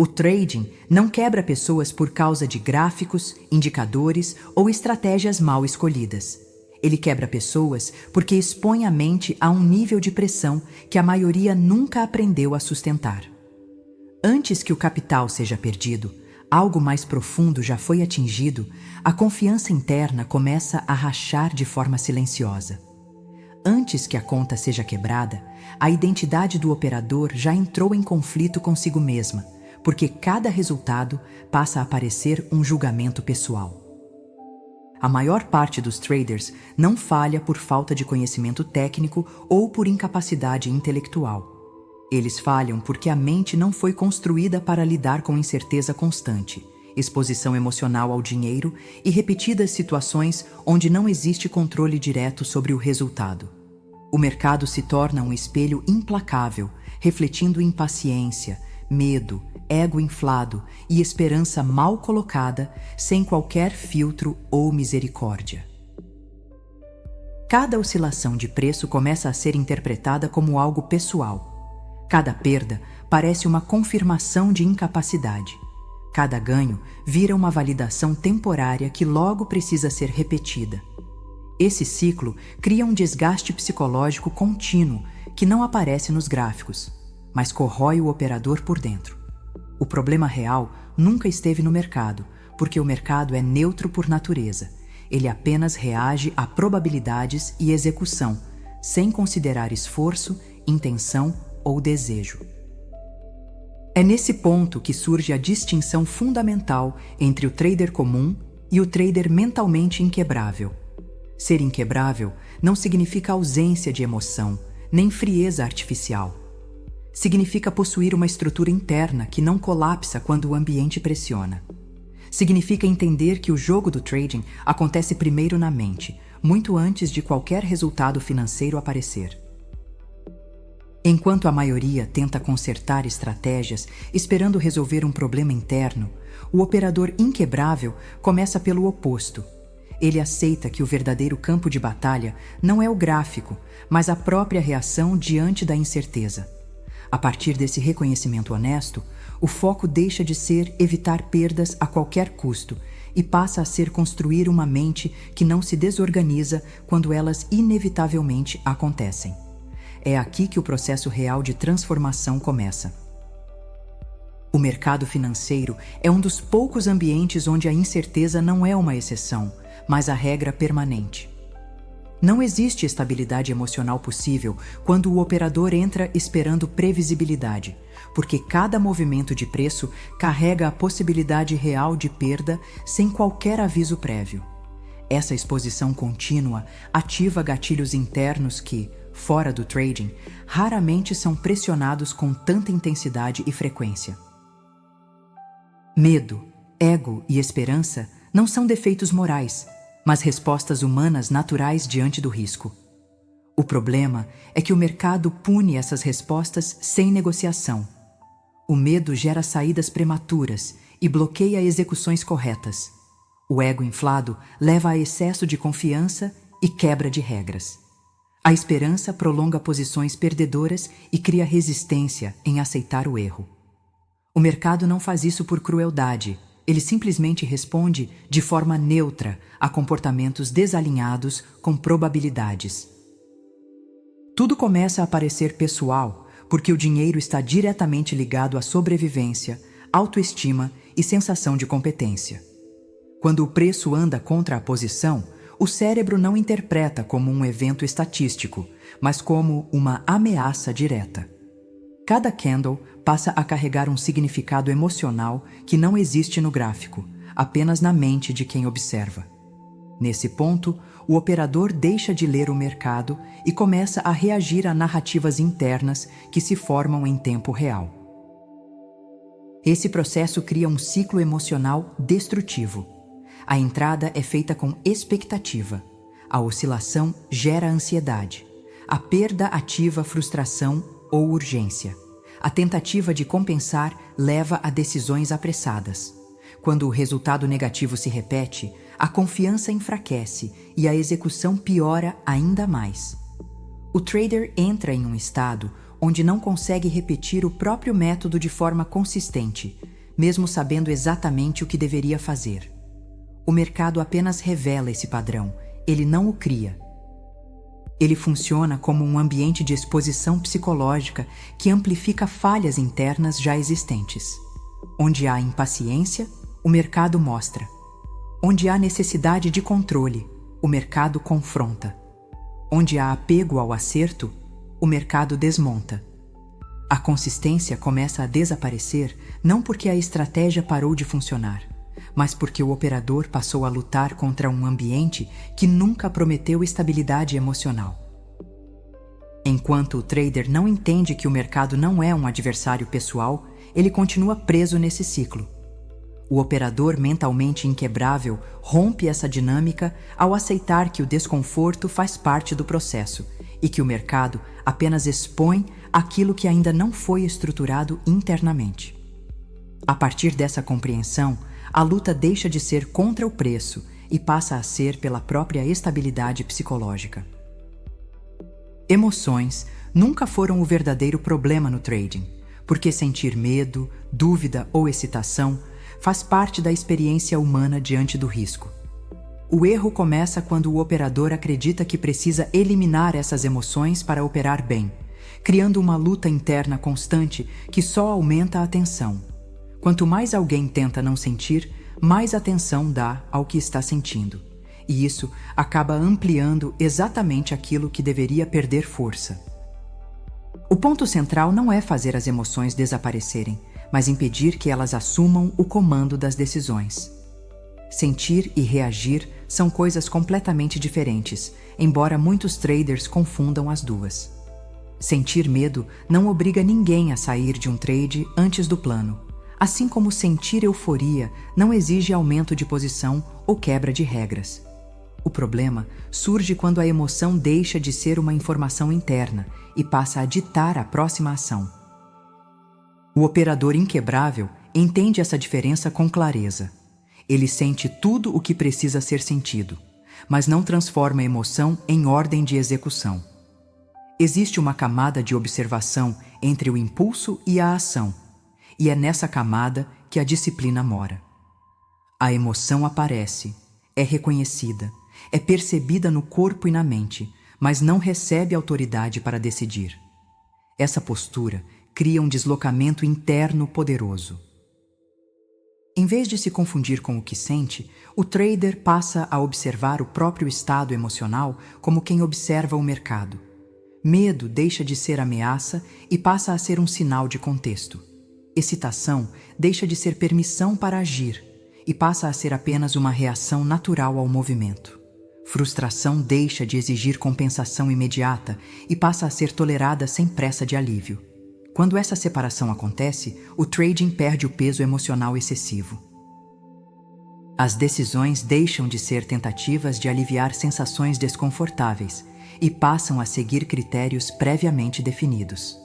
O trading não quebra pessoas por causa de gráficos, indicadores ou estratégias mal escolhidas. Ele quebra pessoas porque expõe a mente a um nível de pressão que a maioria nunca aprendeu a sustentar. Antes que o capital seja perdido, algo mais profundo já foi atingido, a confiança interna começa a rachar de forma silenciosa. Antes que a conta seja quebrada, a identidade do operador já entrou em conflito consigo mesma, porque cada resultado passa a parecer um julgamento pessoal. A maior parte dos traders não falha por falta de conhecimento técnico ou por incapacidade intelectual. Eles falham porque a mente não foi construída para lidar com incerteza constante, exposição emocional ao dinheiro e repetidas situações onde não existe controle direto sobre o resultado. O mercado se torna um espelho implacável, refletindo impaciência, medo, ego inflado e esperança mal colocada, sem qualquer filtro ou misericórdia. Cada oscilação de preço começa a ser interpretada como algo pessoal. Cada perda parece uma confirmação de incapacidade. Cada ganho vira uma validação temporária que logo precisa ser repetida. Esse ciclo cria um desgaste psicológico contínuo que não aparece nos gráficos, mas corrói o operador por dentro. O problema real nunca esteve no mercado, porque o mercado é neutro por natureza. Ele apenas reage a probabilidades e execução, sem considerar esforço, intenção ou desejo. É nesse ponto que surge a distinção fundamental entre o trader comum e o trader mentalmente inquebrável. Ser inquebrável não significa ausência de emoção, nem frieza artificial. Significa possuir uma estrutura interna que não colapsa quando o ambiente pressiona. Significa entender que o jogo do trading acontece primeiro na mente, muito antes de qualquer resultado financeiro aparecer. Enquanto a maioria tenta consertar estratégias esperando resolver um problema interno, o operador inquebrável começa pelo oposto. Ele aceita que o verdadeiro campo de batalha não é o gráfico, mas a própria reação diante da incerteza. A partir desse reconhecimento honesto, o foco deixa de ser evitar perdas a qualquer custo e passa a ser construir uma mente que não se desorganiza quando elas inevitavelmente acontecem. É aqui que o processo real de transformação começa. O mercado financeiro é um dos poucos ambientes onde a incerteza não é uma exceção, mas a regra permanente. Não existe estabilidade emocional possível quando o operador entra esperando previsibilidade, porque cada movimento de preço carrega a possibilidade real de perda sem qualquer aviso prévio. Essa exposição contínua ativa gatilhos internos que, fora do trading, raramente são pressionados com tanta intensidade e frequência. Medo, ego e esperança não são defeitos morais, mas respostas humanas naturais diante do risco. O problema é que o mercado pune essas respostas sem negociação. O medo gera saídas prematuras e bloqueia execuções corretas. O ego inflado leva a excesso de confiança e quebra de regras. A esperança prolonga posições perdedoras e cria resistência em aceitar o erro. O mercado não faz isso por crueldade, ele simplesmente responde de forma neutra a comportamentos desalinhados com probabilidades. Tudo começa a parecer pessoal porque o dinheiro está diretamente ligado à sobrevivência, autoestima e sensação de competência. Quando o preço anda contra a posição, o cérebro não interpreta como um evento estatístico, mas como uma ameaça direta. Cada candle passa a carregar um significado emocional que não existe no gráfico, apenas na mente de quem observa. Nesse ponto, o operador deixa de ler o mercado e começa a reagir a narrativas internas que se formam em tempo real. Esse processo cria um ciclo emocional destrutivo. A entrada é feita com expectativa. A oscilação gera ansiedade. A perda ativa frustração ou urgência. A tentativa de compensar leva a decisões apressadas. Quando o resultado negativo se repete, a confiança enfraquece e a execução piora ainda mais. O trader entra em um estado onde não consegue repetir o próprio método de forma consistente, mesmo sabendo exatamente o que deveria fazer. O mercado apenas revela esse padrão, ele não o cria. Ele funciona como um ambiente de exposição psicológica que amplifica falhas internas já existentes. Onde há impaciência, o mercado mostra. Onde há necessidade de controle, o mercado confronta. Onde há apego ao acerto, o mercado desmonta. A consistência começa a desaparecer não porque a estratégia parou de funcionar, mas porque o operador passou a lutar contra um ambiente que nunca prometeu estabilidade emocional. Enquanto o trader não entende que o mercado não é um adversário pessoal, ele continua preso nesse ciclo. O operador mentalmente inquebrável rompe essa dinâmica ao aceitar que o desconforto faz parte do processo e que o mercado apenas expõe aquilo que ainda não foi estruturado internamente. A partir dessa compreensão, a luta deixa de ser contra o preço e passa a ser pela própria estabilidade psicológica. Emoções nunca foram o verdadeiro problema no trading, porque sentir medo, dúvida ou excitação faz parte da experiência humana diante do risco. O erro começa quando o operador acredita que precisa eliminar essas emoções para operar bem, criando uma luta interna constante que só aumenta a tensão. Quanto mais alguém tenta não sentir, mais atenção dá ao que está sentindo. E isso acaba ampliando exatamente aquilo que deveria perder força. O ponto central não é fazer as emoções desaparecerem, mas impedir que elas assumam o comando das decisões. Sentir e reagir são coisas completamente diferentes, embora muitos traders confundam as duas. Sentir medo não obriga ninguém a sair de um trade antes do plano, assim como sentir euforia não exige aumento de posição ou quebra de regras. O problema surge quando a emoção deixa de ser uma informação interna e passa a ditar a próxima ação. O operador inquebrável entende essa diferença com clareza. Ele sente tudo o que precisa ser sentido, mas não transforma a emoção em ordem de execução. Existe uma camada de observação entre o impulso e a ação, e é nessa camada que a disciplina mora. A emoção aparece, é reconhecida, é percebida no corpo e na mente, mas não recebe autoridade para decidir. Essa postura cria um deslocamento interno poderoso. Em vez de se confundir com o que sente, o trader passa a observar o próprio estado emocional como quem observa o mercado. Medo deixa de ser ameaça e passa a ser um sinal de contexto. Excitação deixa de ser permissão para agir e passa a ser apenas uma reação natural ao movimento. Frustração deixa de exigir compensação imediata e passa a ser tolerada sem pressa de alívio. Quando essa separação acontece, o trading perde o peso emocional excessivo. As decisões deixam de ser tentativas de aliviar sensações desconfortáveis e passam a seguir critérios previamente definidos.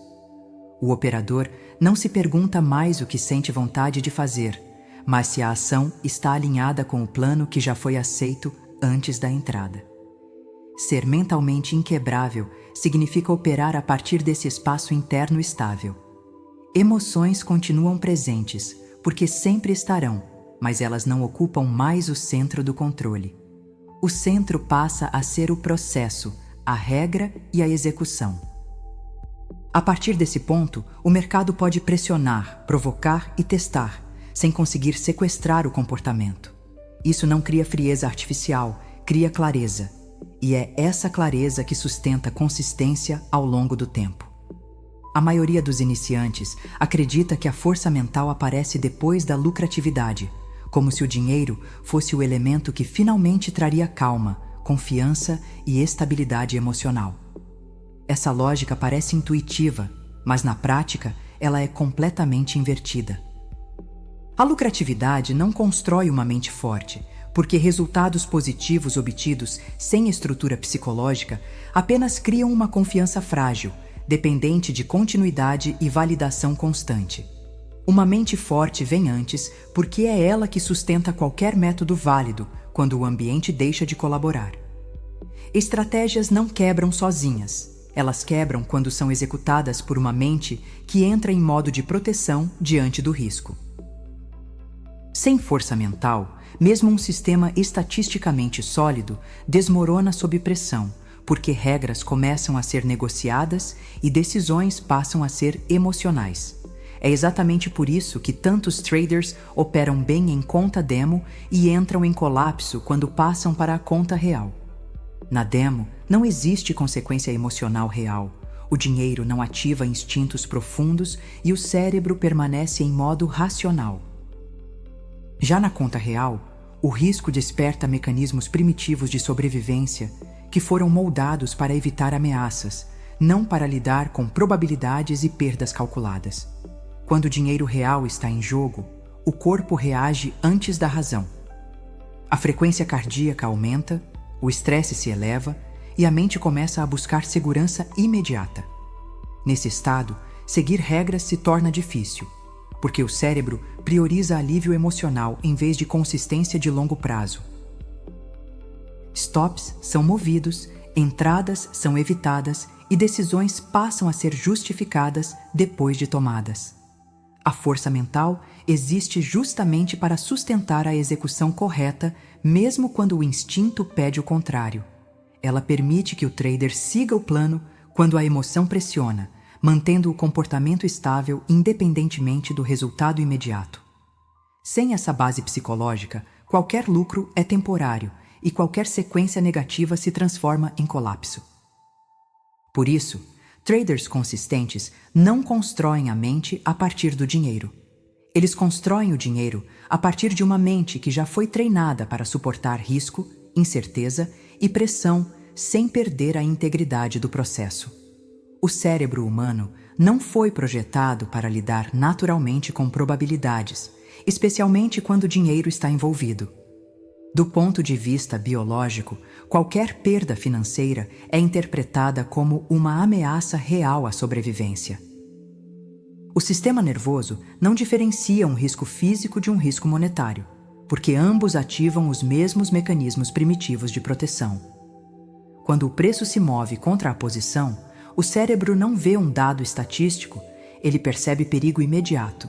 O operador não se pergunta mais o que sente vontade de fazer, mas se a ação está alinhada com o plano que já foi aceito antes da entrada. Ser mentalmente inquebrável significa operar a partir desse espaço interno estável. Emoções continuam presentes, porque sempre estarão, mas elas não ocupam mais o centro do controle. O centro passa a ser o processo, a regra e a execução. A partir desse ponto, o mercado pode pressionar, provocar e testar, sem conseguir sequestrar o comportamento. Isso não cria frieza artificial, cria clareza. E é essa clareza que sustenta consistência ao longo do tempo. A maioria dos iniciantes acredita que a força mental aparece depois da lucratividade, como se o dinheiro fosse o elemento que finalmente traria calma, confiança e estabilidade emocional. Essa lógica parece intuitiva, mas na prática ela é completamente invertida. A lucratividade não constrói uma mente forte, porque resultados positivos obtidos sem estrutura psicológica apenas criam uma confiança frágil, dependente de continuidade e validação constante. Uma mente forte vem antes porque é ela que sustenta qualquer método válido quando o ambiente deixa de colaborar. Estratégias não quebram sozinhas, Elas quebram quando são executadas por uma mente que entra em modo de proteção diante do risco. Sem força mental, mesmo um sistema estatisticamente sólido desmorona sob pressão, porque regras começam a ser negociadas e decisões passam a ser emocionais. É exatamente por isso que tantos traders operam bem em conta demo e entram em colapso quando passam para a conta real. Na demo, não existe consequência emocional real. O dinheiro não ativa instintos profundos e o cérebro permanece em modo racional. Já na conta real, o risco desperta mecanismos primitivos de sobrevivência que foram moldados para evitar ameaças, não para lidar com probabilidades e perdas calculadas. Quando o dinheiro real está em jogo, o corpo reage antes da razão. A frequência cardíaca aumenta, o estresse se eleva e a mente começa a buscar segurança imediata. Nesse estado, seguir regras se torna difícil, porque o cérebro prioriza alívio emocional em vez de consistência de longo prazo. Stops são movidos, entradas são evitadas e decisões passam a ser justificadas depois de tomadas. A força mental existe justamente para sustentar a execução correta, mesmo quando o instinto pede o contrário. Ela permite que o trader siga o plano quando a emoção pressiona, mantendo o comportamento estável independentemente do resultado imediato. Sem essa base psicológica, qualquer lucro é temporário e qualquer sequência negativa se transforma em colapso. Por isso, traders consistentes não constroem a mente a partir do dinheiro. Eles constroem o dinheiro a partir de uma mente que já foi treinada para suportar risco, incerteza e pressão sem perder a integridade do processo. O cérebro humano não foi projetado para lidar naturalmente com probabilidades, especialmente quando o dinheiro está envolvido. Do ponto de vista biológico, qualquer perda financeira é interpretada como uma ameaça real à sobrevivência. O sistema nervoso não diferencia um risco físico de um risco monetário, porque ambos ativam os mesmos mecanismos primitivos de proteção. Quando o preço se move contra a posição, o cérebro não vê um dado estatístico, ele percebe perigo imediato.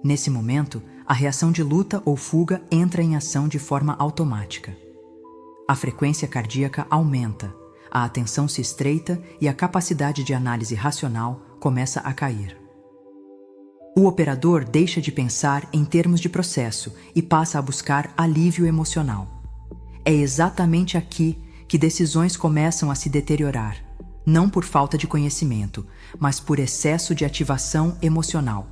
Nesse momento, a reação de luta ou fuga entra em ação de forma automática. A frequência cardíaca aumenta, a atenção se estreita e a capacidade de análise racional começa a cair. O operador deixa de pensar em termos de processo e passa a buscar alívio emocional. É exatamente aqui que decisões começam a se deteriorar, não por falta de conhecimento, mas por excesso de ativação emocional.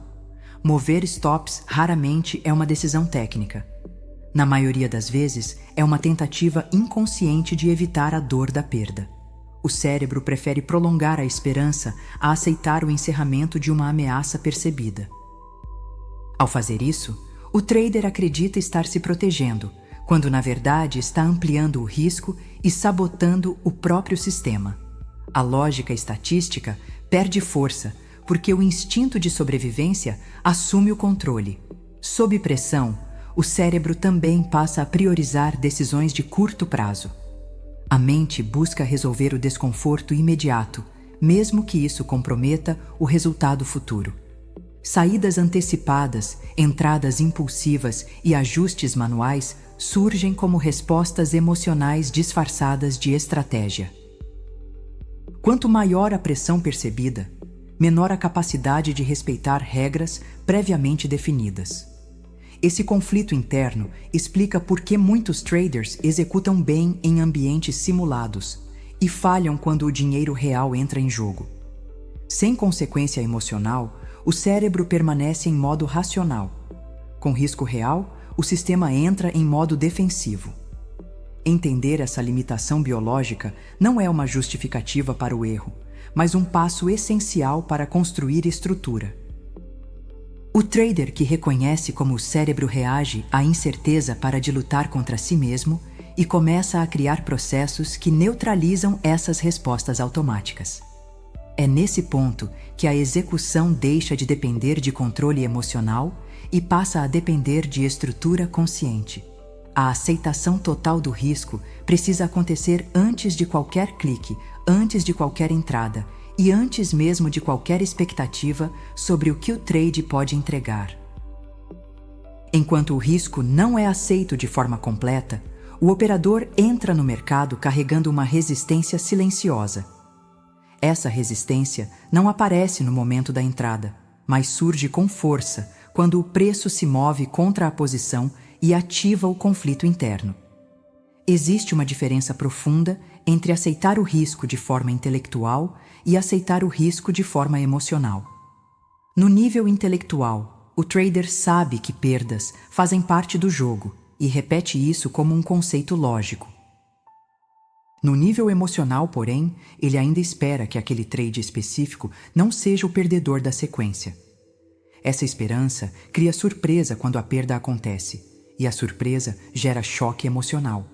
Mover stops raramente é uma decisão técnica. Na maioria das vezes, é uma tentativa inconsciente de evitar a dor da perda. O cérebro prefere prolongar a esperança a aceitar o encerramento de uma ameaça percebida. Ao fazer isso, o trader acredita estar se protegendo, quando na verdade está ampliando o risco e sabotando o próprio sistema. A lógica estatística perde força, porque o instinto de sobrevivência assume o controle. Sob pressão, o cérebro também passa a priorizar decisões de curto prazo. A mente busca resolver o desconforto imediato, mesmo que isso comprometa o resultado futuro. Saídas antecipadas, entradas impulsivas e ajustes manuais surgem como respostas emocionais disfarçadas de estratégia. Quanto maior a pressão percebida, menor a capacidade de respeitar regras previamente definidas. Esse conflito interno explica por que muitos traders executam bem em ambientes simulados e falham quando o dinheiro real entra em jogo. Sem consequência emocional, o cérebro permanece em modo racional. Com risco real, o sistema entra em modo defensivo. Entender essa limitação biológica não é uma justificativa para o erro, mas um passo essencial para construir estrutura. O trader que reconhece como o cérebro reage à incerteza para de lutar contra si mesmo e começa a criar processos que neutralizam essas respostas automáticas. É nesse ponto que a execução deixa de depender de controle emocional e passa a depender de estrutura consciente. A aceitação total do risco precisa acontecer antes de qualquer clique, antes de qualquer entrada e antes mesmo de qualquer expectativa sobre o que o trade pode entregar. Enquanto o risco não é aceito de forma completa, o operador entra no mercado carregando uma resistência silenciosa. Essa resistência não aparece no momento da entrada, mas surge com força quando o preço se move contra a posição e ativa o conflito interno. Existe uma diferença profunda entre aceitar o risco de forma intelectual e aceitar o risco de forma emocional. No nível intelectual, o trader sabe que perdas fazem parte do jogo e repete isso como um conceito lógico. No nível emocional, porém, ele ainda espera que aquele trade específico não seja o perdedor da sequência. Essa esperança cria surpresa quando a perda acontece, e a surpresa gera choque emocional.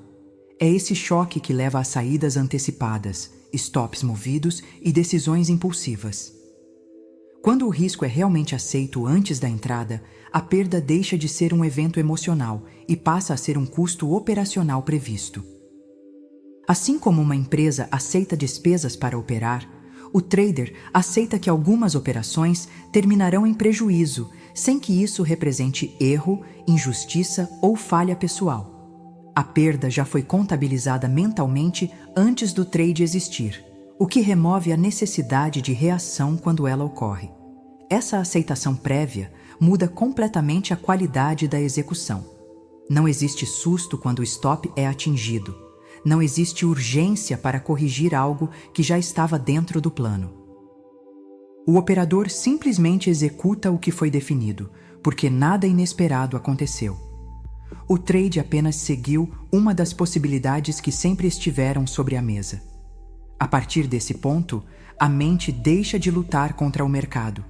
É esse choque que leva a saídas antecipadas, stops movidos e decisões impulsivas. Quando o risco é realmente aceito antes da entrada, a perda deixa de ser um evento emocional e passa a ser um custo operacional previsto. Assim como uma empresa aceita despesas para operar, o trader aceita que algumas operações terminarão em prejuízo, sem que isso represente erro, injustiça ou falha pessoal. A perda já foi contabilizada mentalmente antes do trade existir, o que remove a necessidade de reação quando ela ocorre. Essa aceitação prévia muda completamente a qualidade da execução. Não existe susto quando o stop é atingido. Não existe urgência para corrigir algo que já estava dentro do plano. O operador simplesmente executa o que foi definido, porque nada inesperado aconteceu. O trade apenas seguiu uma das possibilidades que sempre estiveram sobre a mesa. A partir desse ponto, a mente deixa de lutar contra o mercado.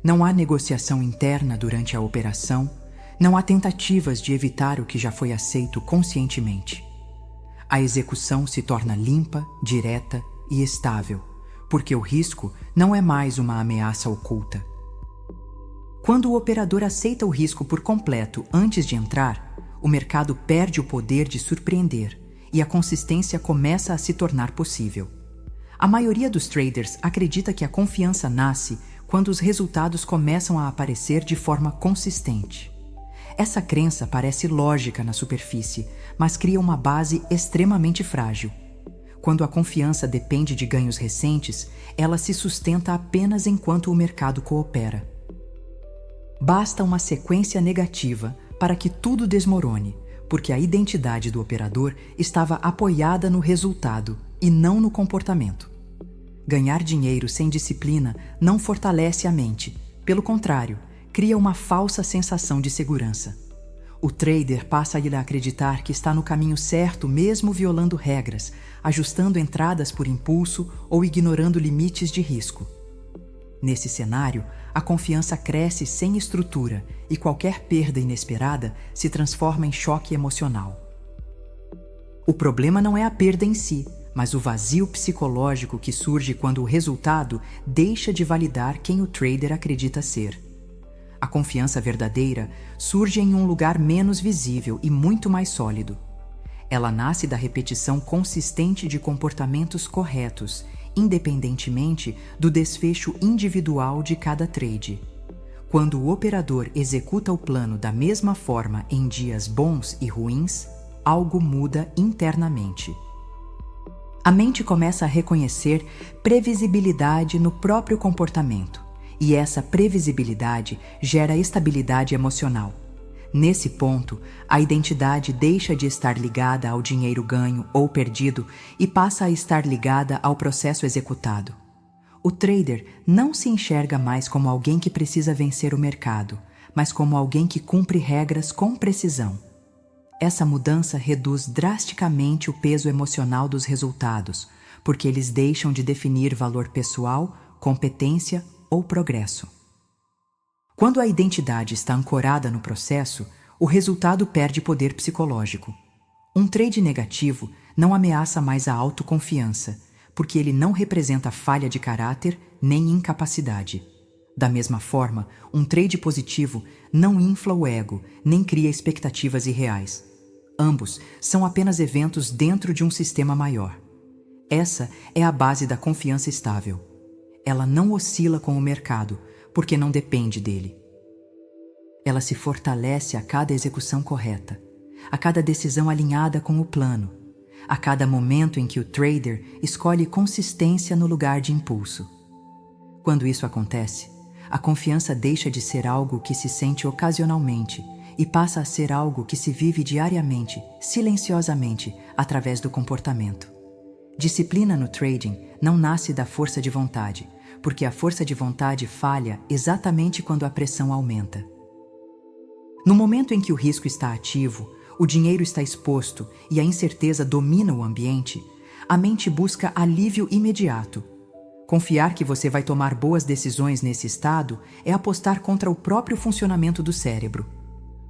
Não há negociação interna durante a operação, não há tentativas de evitar o que já foi aceito conscientemente. A execução se torna limpa, direta e estável, porque o risco não é mais uma ameaça oculta. Quando o operador aceita o risco por completo antes de entrar, o mercado perde o poder de surpreender e a consistência começa a se tornar possível. A maioria dos traders acredita que a confiança nasce quando os resultados começam a aparecer de forma consistente. Essa crença parece lógica na superfície, mas cria uma base extremamente frágil. Quando a confiança depende de ganhos recentes, ela se sustenta apenas enquanto o mercado coopera. Basta uma sequência negativa para que tudo desmorone, porque a identidade do operador estava apoiada no resultado e não no comportamento. Ganhar dinheiro sem disciplina não fortalece a mente, pelo contrário, cria uma falsa sensação de segurança. O trader passa a acreditar que está no caminho certo mesmo violando regras, ajustando entradas por impulso ou ignorando limites de risco. Nesse cenário, a confiança cresce sem estrutura e qualquer perda inesperada se transforma em choque emocional. O problema não é a perda em si, mas o vazio psicológico que surge quando o resultado deixa de validar quem o trader acredita ser. A confiança verdadeira surge em um lugar menos visível e muito mais sólido. Ela nasce da repetição consistente de comportamentos corretos, independentemente do desfecho individual de cada trade. Quando o operador executa o plano da mesma forma em dias bons e ruins, algo muda internamente. A mente começa a reconhecer previsibilidade no próprio comportamento. E essa previsibilidade gera estabilidade emocional. Nesse ponto, a identidade deixa de estar ligada ao dinheiro ganho ou perdido e passa a estar ligada ao processo executado. O trader não se enxerga mais como alguém que precisa vencer o mercado, mas como alguém que cumpre regras com precisão. Essa mudança reduz drasticamente o peso emocional dos resultados, porque eles deixam de definir valor pessoal, competência ou progresso. Quando a identidade está ancorada no processo, o resultado perde poder psicológico. Um trade negativo não ameaça mais a autoconfiança, porque ele não representa falha de caráter nem incapacidade. Da mesma forma, um trade positivo não infla o ego, nem cria expectativas irreais. Ambos são apenas eventos dentro de um sistema maior. Essa é a base da confiança estável. Ela não oscila com o mercado, porque não depende dele. Ela se fortalece a cada execução correta, a cada decisão alinhada com o plano, a cada momento em que o trader escolhe consistência no lugar de impulso. Quando isso acontece, a confiança deixa de ser algo que se sente ocasionalmente e passa a ser algo que se vive diariamente, silenciosamente, através do comportamento. Disciplina no trading não nasce da força de vontade, porque a força de vontade falha exatamente quando a pressão aumenta. No momento em que o risco está ativo, o dinheiro está exposto e a incerteza domina o ambiente, a mente busca alívio imediato. Confiar que você vai tomar boas decisões nesse estado é apostar contra o próprio funcionamento do cérebro.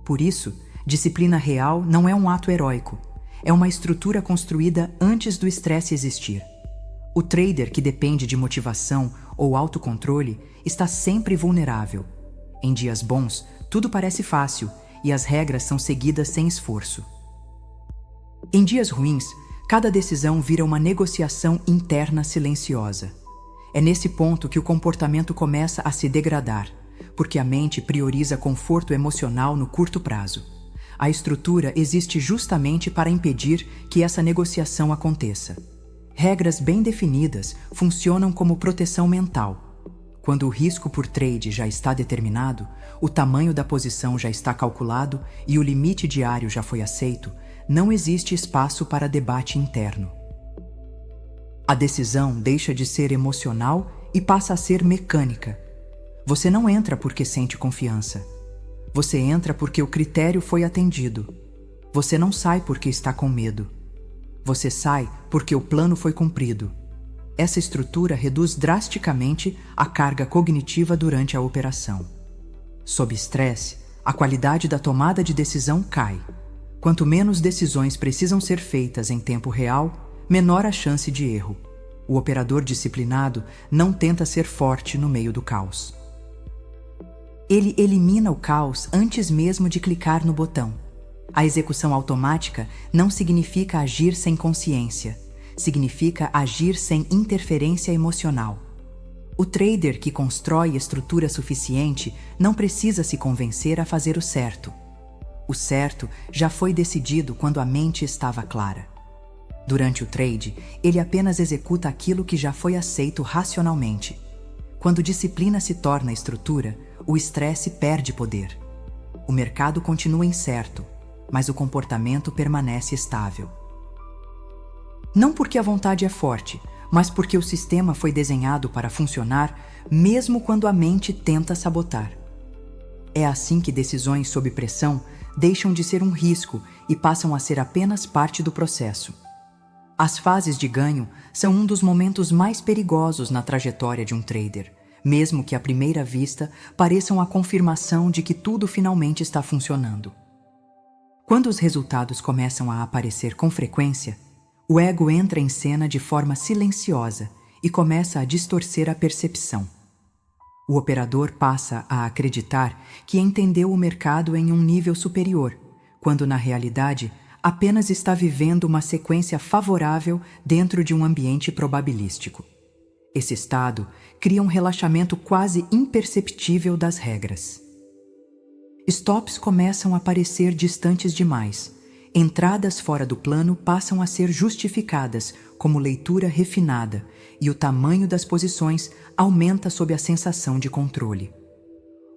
Por isso, disciplina real não é um ato heróico, é uma estrutura construída antes do estresse existir. O trader que depende de motivação ou autocontrole está sempre vulnerável. Em dias bons, tudo parece fácil e as regras são seguidas sem esforço. Em dias ruins, cada decisão vira uma negociação interna silenciosa. É nesse ponto que o comportamento começa a se degradar, porque a mente prioriza conforto emocional no curto prazo. A estrutura existe justamente para impedir que essa negociação aconteça. Regras bem definidas funcionam como proteção mental. Quando o risco por trade já está determinado, o tamanho da posição já está calculado e o limite diário já foi aceito, não existe espaço para debate interno. A decisão deixa de ser emocional e passa a ser mecânica. Você não entra porque sente confiança. Você entra porque o critério foi atendido. Você não sai porque está com medo. Você sai porque o plano foi cumprido. Essa estrutura reduz drasticamente a carga cognitiva durante a operação. Sob estresse, a qualidade da tomada de decisão cai. Quanto menos decisões precisam ser feitas em tempo real, menor a chance de erro. O operador disciplinado não tenta ser forte no meio do caos. Ele elimina o caos antes mesmo de clicar no botão. A execução automática não significa agir sem consciência. Significa agir sem interferência emocional. O trader que constrói estrutura suficiente não precisa se convencer a fazer o certo. O certo já foi decidido quando a mente estava clara. Durante o trade, ele apenas executa aquilo que já foi aceito racionalmente. Quando disciplina se torna estrutura, o estresse perde poder. O mercado continua incerto, mas o comportamento permanece estável. Não porque a vontade é forte, mas porque o sistema foi desenhado para funcionar mesmo quando a mente tenta sabotar. É assim que decisões sob pressão deixam de ser um risco e passam a ser apenas parte do processo. As fases de ganho são um dos momentos mais perigosos na trajetória de um trader, mesmo que à primeira vista pareçam a confirmação de que tudo finalmente está funcionando. Quando os resultados começam a aparecer com frequência, o ego entra em cena de forma silenciosa e começa a distorcer a percepção. O operador passa a acreditar que entendeu o mercado em um nível superior, quando na realidade apenas está vivendo uma sequência favorável dentro de um ambiente probabilístico. Esse estado cria um relaxamento quase imperceptível das regras. Stops começam a parecer distantes demais. Entradas fora do plano passam a ser justificadas como leitura refinada e o tamanho das posições aumenta sob a sensação de controle.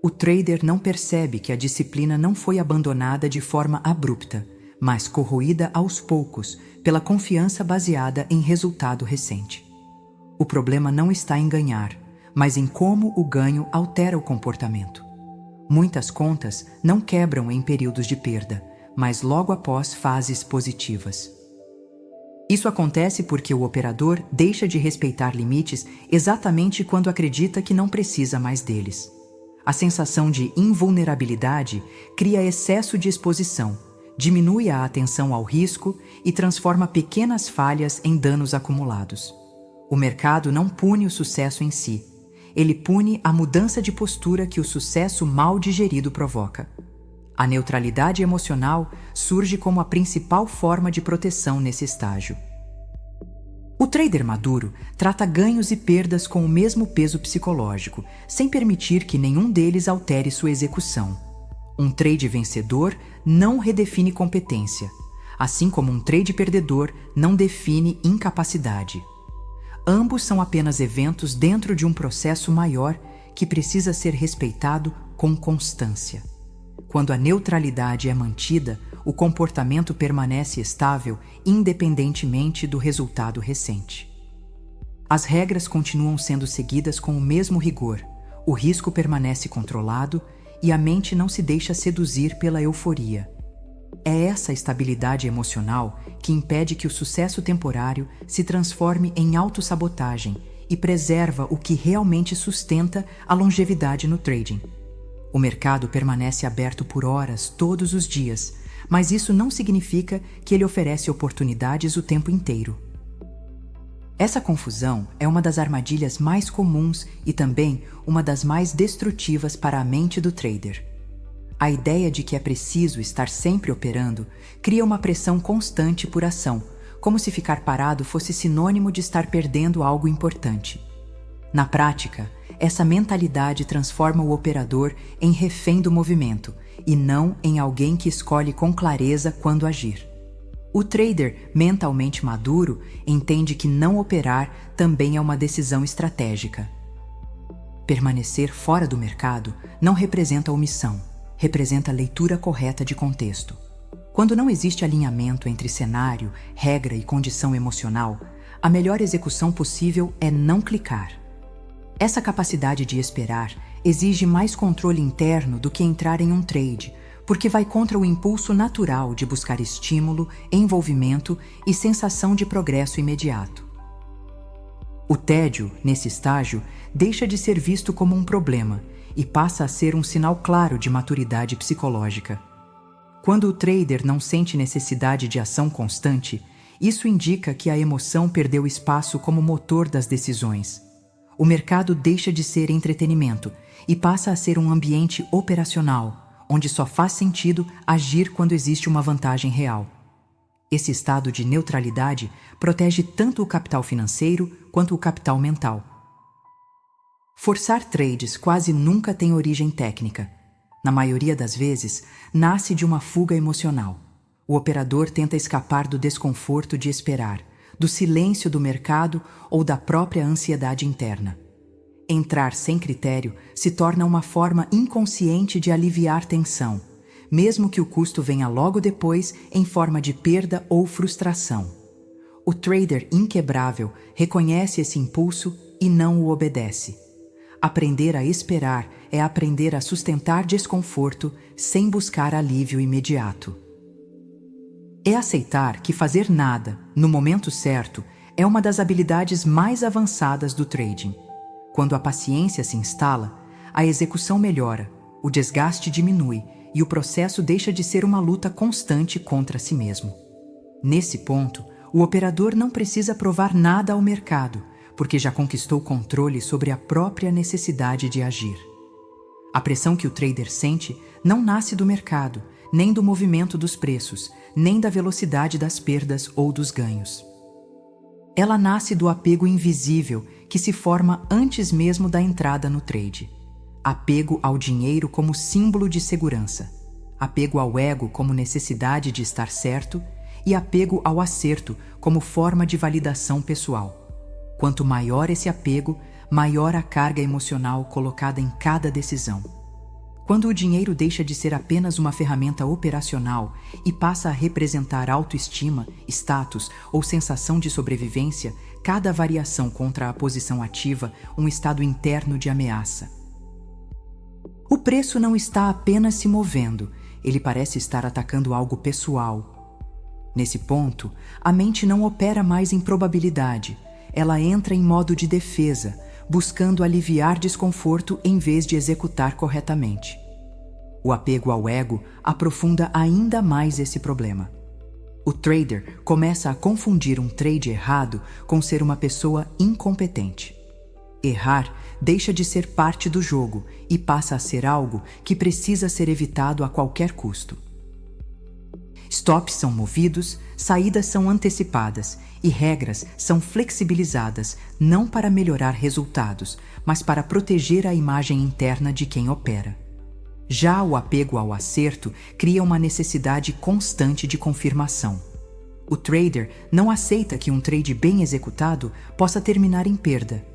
O trader não percebe que a disciplina não foi abandonada de forma abrupta, mas corroída aos poucos pela confiança baseada em resultado recente. O problema não está em ganhar, mas em como o ganho altera o comportamento. Muitas contas não quebram em períodos de perda, mas logo após fases positivas. Isso acontece porque o operador deixa de respeitar limites exatamente quando acredita que não precisa mais deles. A sensação de invulnerabilidade cria excesso de exposição, diminui a atenção ao risco e transforma pequenas falhas em danos acumulados. O mercado não pune o sucesso em si, ele pune a mudança de postura que o sucesso mal digerido provoca. A neutralidade emocional surge como a principal forma de proteção nesse estágio. O trader maduro trata ganhos e perdas com o mesmo peso psicológico, sem permitir que nenhum deles altere sua execução. Um trade vencedor não redefine competência, assim como um trade perdedor não define incapacidade. Ambos são apenas eventos dentro de um processo maior que precisa ser respeitado com constância. Quando a neutralidade é mantida, o comportamento permanece estável independentemente do resultado recente. As regras continuam sendo seguidas com o mesmo rigor, o risco permanece controlado e a mente não se deixa seduzir pela euforia. É essa estabilidade emocional que impede que o sucesso temporário se transforme em autossabotagem e preserva o que realmente sustenta a longevidade no trading. O mercado permanece aberto por horas todos os dias, mas isso não significa que ele oferece oportunidades o tempo inteiro. Essa confusão é uma das armadilhas mais comuns e também uma das mais destrutivas para a mente do trader. A ideia de que é preciso estar sempre operando cria uma pressão constante por ação, como se ficar parado fosse sinônimo de estar perdendo algo importante. Na prática, essa mentalidade transforma o operador em refém do movimento e não em alguém que escolhe com clareza quando agir. O trader mentalmente maduro entende que não operar também é uma decisão estratégica. Permanecer fora do mercado não representa omissão, representa leitura correta de contexto. Quando não existe alinhamento entre cenário, regra e condição emocional, a melhor execução possível é não clicar. Essa capacidade de esperar exige mais controle interno do que entrar em um trade, porque vai contra o impulso natural de buscar estímulo, envolvimento e sensação de progresso imediato. O tédio, nesse estágio, deixa de ser visto como um problema e passa a ser um sinal claro de maturidade psicológica. Quando o trader não sente necessidade de ação constante, isso indica que a emoção perdeu espaço como motor das decisões. O mercado deixa de ser entretenimento e passa a ser um ambiente operacional, onde só faz sentido agir quando existe uma vantagem real. Esse estado de neutralidade protege tanto o capital financeiro quanto o capital mental. Forçar trades quase nunca tem origem técnica. Na maioria das vezes, nasce de uma fuga emocional. O operador tenta escapar do desconforto de esperar, do silêncio do mercado ou da própria ansiedade interna. Entrar sem critério se torna uma forma inconsciente de aliviar tensão, mesmo que o custo venha logo depois em forma de perda ou frustração. O trader inquebrável reconhece esse impulso e não o obedece. Aprender a esperar é aprender a sustentar desconforto sem buscar alívio imediato. É aceitar que fazer nada, no momento certo, é uma das habilidades mais avançadas do trading. Quando a paciência se instala, a execução melhora, o desgaste diminui e o processo deixa de ser uma luta constante contra si mesmo. Nesse ponto, o operador não precisa provar nada ao mercado, porque já conquistou controle sobre a própria necessidade de agir. A pressão que o trader sente não nasce do mercado, nem do movimento dos preços, nem da velocidade das perdas ou dos ganhos. Ela nasce do apego invisível que se forma antes mesmo da entrada no trade. Apego ao dinheiro como símbolo de segurança, apego ao ego como necessidade de estar certo e apego ao acerto como forma de validação pessoal. Quanto maior esse apego, maior a carga emocional colocada em cada decisão. Quando o dinheiro deixa de ser apenas uma ferramenta operacional e passa a representar autoestima, status ou sensação de sobrevivência, cada variação contra a posição ativa um estado interno de ameaça. O preço não está apenas se movendo, ele parece estar atacando algo pessoal. Nesse ponto, a mente não opera mais em probabilidade, ela entra em modo de defesa, buscando aliviar desconforto em vez de executar corretamente. O apego ao ego aprofunda ainda mais esse problema. O trader começa a confundir um trade errado com ser uma pessoa incompetente. Errar deixa de ser parte do jogo e passa a ser algo que precisa ser evitado a qualquer custo. Stops são movidos, saídas são antecipadas e regras são flexibilizadas não para melhorar resultados, mas para proteger a imagem interna de quem opera. Já o apego ao acerto cria uma necessidade constante de confirmação. O trader não aceita que um trade bem executado possa terminar em perda.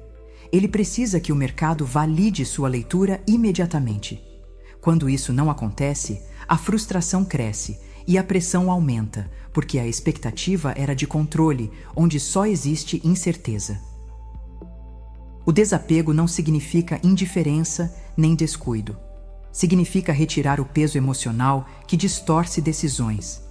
Ele precisa que o mercado valide sua leitura imediatamente. Quando isso não acontece, a frustração cresce e a pressão aumenta, porque a expectativa era de controle, onde só existe incerteza. O desapego não significa indiferença nem descuido. Significa retirar o peso emocional que distorce decisões.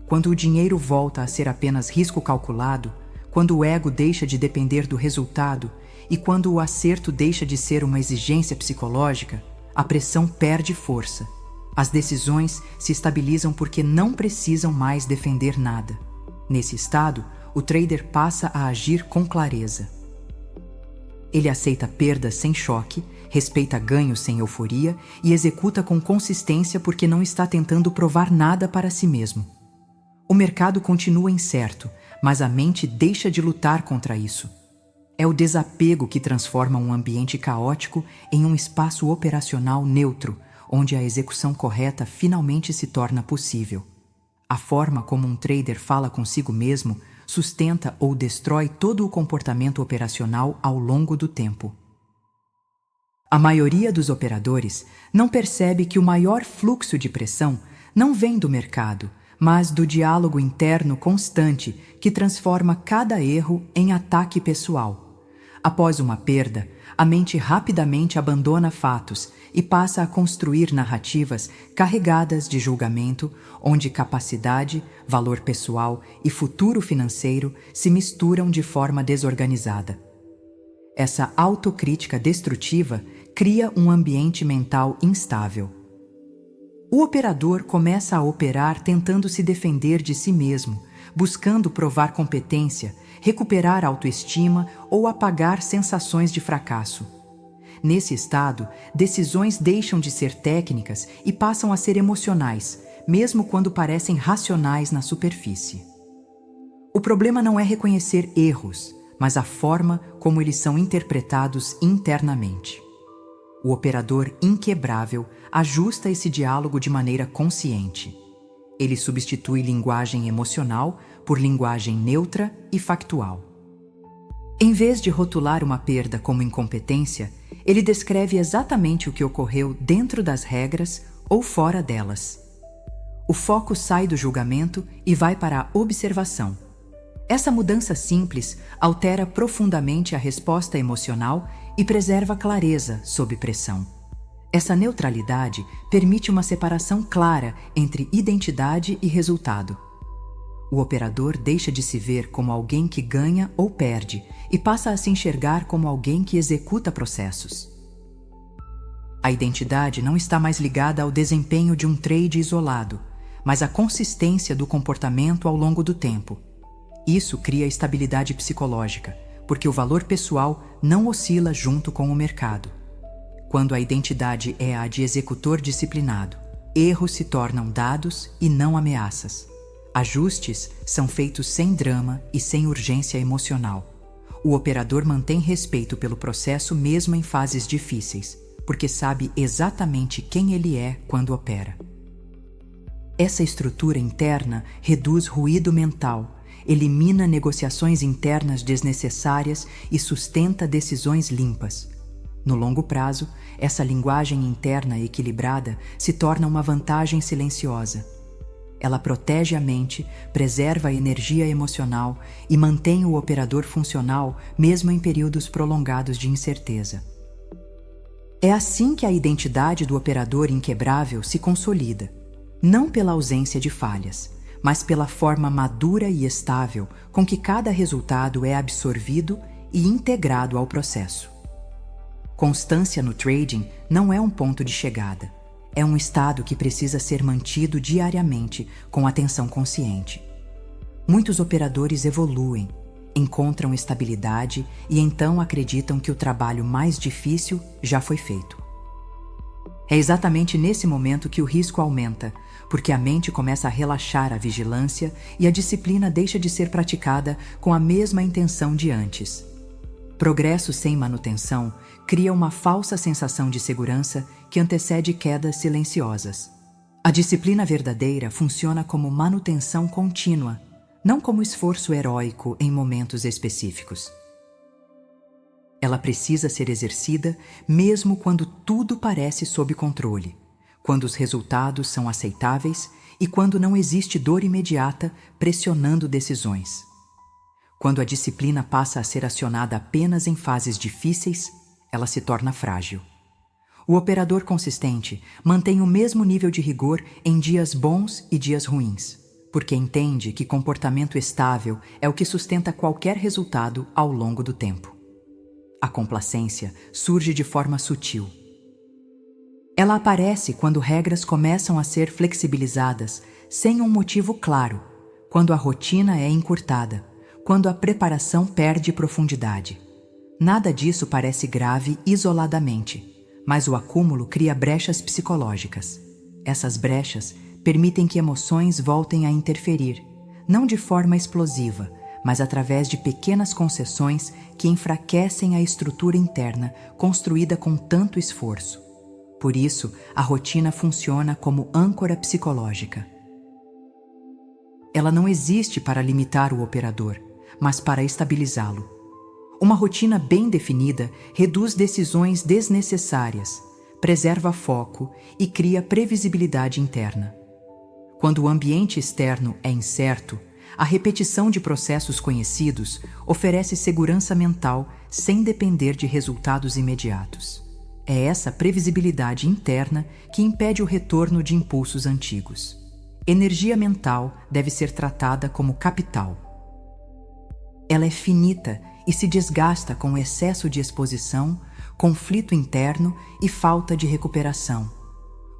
Quando o dinheiro volta a ser apenas risco calculado, quando o ego deixa de depender do resultado e quando o acerto deixa de ser uma exigência psicológica, a pressão perde força. As decisões se estabilizam porque não precisam mais defender nada. Nesse estado, o trader passa a agir com clareza. Ele aceita perdas sem choque, respeita ganhos sem euforia e executa com consistência porque não está tentando provar nada para si mesmo. O mercado continua incerto, mas a mente deixa de lutar contra isso. É o desapego que transforma um ambiente caótico em um espaço operacional neutro, onde a execução correta finalmente se torna possível. A forma como um trader fala consigo mesmo sustenta ou destrói todo o comportamento operacional ao longo do tempo. A maioria dos operadores não percebe que o maior fluxo de pressão não vem do mercado, mas do diálogo interno constante que transforma cada erro em ataque pessoal. Após uma perda, a mente rapidamente abandona fatos e passa a construir narrativas carregadas de julgamento, onde capacidade, valor pessoal e futuro financeiro se misturam de forma desorganizada. Essa autocrítica destrutiva cria um ambiente mental instável. O operador começa a operar tentando se defender de si mesmo, buscando provar competência, recuperar autoestima ou apagar sensações de fracasso. Nesse estado, decisões deixam de ser técnicas e passam a ser emocionais, mesmo quando parecem racionais na superfície. O problema não é reconhecer erros, mas a forma como eles são interpretados internamente. O operador inquebrável ajusta esse diálogo de maneira consciente. Ele substitui linguagem emocional por linguagem neutra e factual. Em vez de rotular uma perda como incompetência, ele descreve exatamente o que ocorreu dentro das regras ou fora delas. O foco sai do julgamento e vai para a observação. Essa mudança simples altera profundamente a resposta emocional e preserva clareza sob pressão. Essa neutralidade permite uma separação clara entre identidade e resultado. O operador deixa de se ver como alguém que ganha ou perde e passa a se enxergar como alguém que executa processos. A identidade não está mais ligada ao desempenho de um trade isolado, mas à consistência do comportamento ao longo do tempo. Isso cria estabilidade psicológica, porque o valor pessoal não oscila junto com o mercado. Quando a identidade é a de executor disciplinado, erros se tornam dados e não ameaças. Ajustes são feitos sem drama e sem urgência emocional. O operador mantém respeito pelo processo mesmo em fases difíceis, porque sabe exatamente quem ele é quando opera. Essa estrutura interna reduz ruído mental, elimina negociações internas desnecessárias e sustenta decisões limpas. No longo prazo, essa linguagem interna equilibrada se torna uma vantagem silenciosa. Ela protege a mente, preserva a energia emocional e mantém o operador funcional mesmo em períodos prolongados de incerteza. É assim que a identidade do operador inquebrável se consolida, não pela ausência de falhas, mas pela forma madura e estável com que cada resultado é absorvido e integrado ao processo. Constância no trading não é um ponto de chegada. É um estado que precisa ser mantido diariamente com atenção consciente. Muitos operadores evoluem, encontram estabilidade e então acreditam que o trabalho mais difícil já foi feito. É exatamente nesse momento que o risco aumenta, porque a mente começa a relaxar a vigilância e a disciplina deixa de ser praticada com a mesma intenção de antes. Progresso sem manutenção cria uma falsa sensação de segurança que antecede quedas silenciosas. A disciplina verdadeira funciona como manutenção contínua, não como esforço heróico em momentos específicos. Ela precisa ser exercida mesmo quando tudo parece sob controle, quando os resultados são aceitáveis e quando não existe dor imediata pressionando decisões. Quando a disciplina passa a ser acionada apenas em fases difíceis, ela se torna frágil. O operador consistente mantém o mesmo nível de rigor em dias bons e dias ruins, porque entende que comportamento estável é o que sustenta qualquer resultado ao longo do tempo. A complacência surge de forma sutil. Ela aparece quando regras começam a ser flexibilizadas sem um motivo claro, quando a rotina é encurtada, quando a preparação perde profundidade. Nada disso parece grave isoladamente, mas o acúmulo cria brechas psicológicas. Essas brechas permitem que emoções voltem a interferir, não de forma explosiva, mas através de pequenas concessões que enfraquecem a estrutura interna construída com tanto esforço. Por isso, a rotina funciona como âncora psicológica. Ela não existe para limitar o operador, mas para estabilizá-lo. Uma rotina bem definida reduz decisões desnecessárias, preserva foco e cria previsibilidade interna. Quando o ambiente externo é incerto, a repetição de processos conhecidos oferece segurança mental sem depender de resultados imediatos. É essa previsibilidade interna que impede o retorno de impulsos antigos. Energia mental deve ser tratada como capital. Ela é finita e se desgasta com excesso de exposição, conflito interno e falta de recuperação.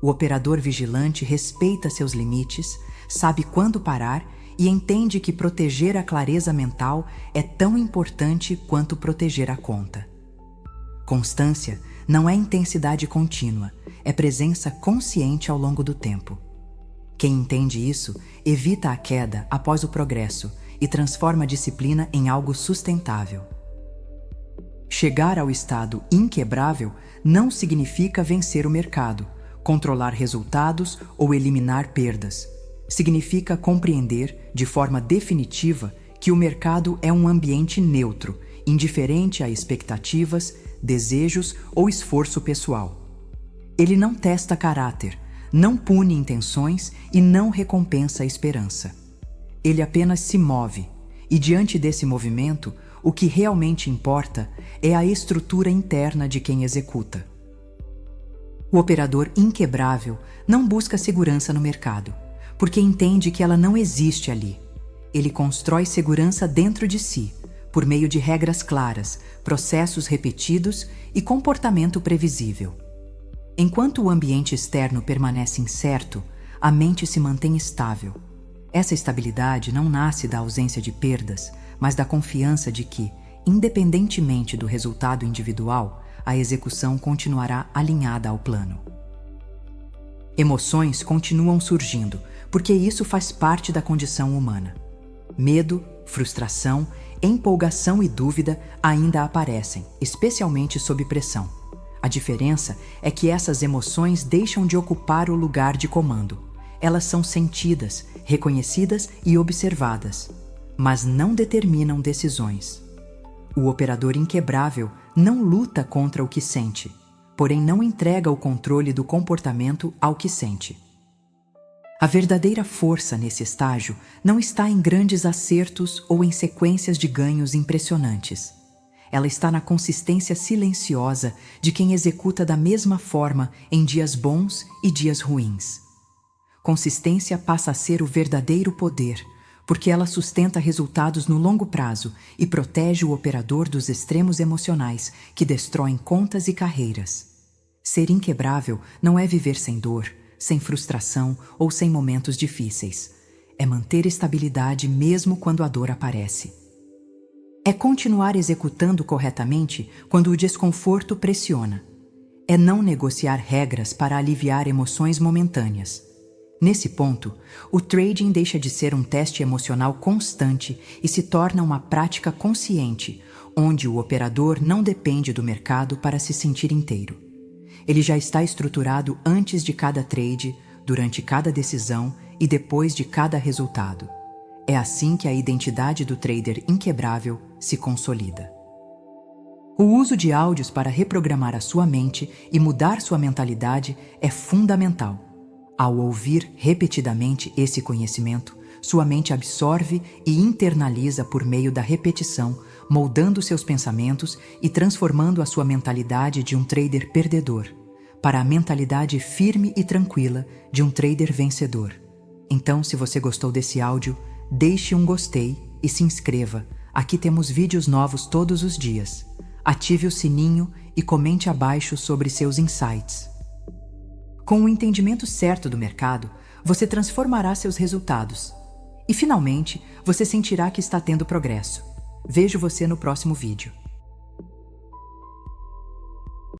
O operador vigilante respeita seus limites, sabe quando parar e entende que proteger a clareza mental é tão importante quanto proteger a conta. Constância não é intensidade contínua, é presença consciente ao longo do tempo. Quem entende isso evita a queda após o progresso e transforma a disciplina em algo sustentável. Chegar ao estado inquebrável não significa vencer o mercado, controlar resultados ou eliminar perdas. Significa compreender, de forma definitiva, que o mercado é um ambiente neutro, indiferente a expectativas, desejos ou esforço pessoal. Ele não testa caráter, não pune intenções e não recompensa a esperança. Ele apenas se move, e diante desse movimento, o que realmente importa é a estrutura interna de quem executa. O operador inquebrável não busca segurança no mercado, porque entende que ela não existe ali. Ele constrói segurança dentro de si, por meio de regras claras, processos repetidos e comportamento previsível. Enquanto o ambiente externo permanece incerto, a mente se mantém estável. Essa estabilidade não nasce da ausência de perdas, mas da confiança de que, independentemente do resultado individual, a execução continuará alinhada ao plano. Emoções continuam surgindo, porque isso faz parte da condição humana. Medo, frustração, empolgação e dúvida ainda aparecem, especialmente sob pressão. A diferença é que essas emoções deixam de ocupar o lugar de comando. Elas são sentidas, reconhecidas e observadas, mas não determinam decisões. O operador inquebrável não luta contra o que sente, porém não entrega o controle do comportamento ao que sente. A verdadeira força nesse estágio não está em grandes acertos ou em sequências de ganhos impressionantes. Ela está na consistência silenciosa de quem executa da mesma forma em dias bons e dias ruins. Consistência passa a ser o verdadeiro poder, porque ela sustenta resultados no longo prazo e protege o operador dos extremos emocionais que destroem contas e carreiras. Ser inquebrável não é viver sem dor, sem frustração ou sem momentos difíceis. É manter estabilidade mesmo quando a dor aparece. É continuar executando corretamente quando o desconforto pressiona. É não negociar regras para aliviar emoções momentâneas. Nesse ponto, o trading deixa de ser um teste emocional constante e se torna uma prática consciente, onde o operador não depende do mercado para se sentir inteiro. Ele já está estruturado antes de cada trade, durante cada decisão e depois de cada resultado. É assim que a identidade do trader inquebrável se consolida. O uso de áudios para reprogramar a sua mente e mudar sua mentalidade é fundamental. Ao ouvir repetidamente esse conhecimento, sua mente absorve e internaliza por meio da repetição, moldando seus pensamentos e transformando a sua mentalidade de um trader perdedor para a mentalidade firme e tranquila de um trader vencedor. Então, se você gostou desse áudio, deixe um gostei e se inscreva. Aqui temos vídeos novos todos os dias. Ative o sininho e comente abaixo sobre seus insights. Com o entendimento certo do mercado, você transformará seus resultados. E, finalmente, você sentirá que está tendo progresso. Vejo você no próximo vídeo.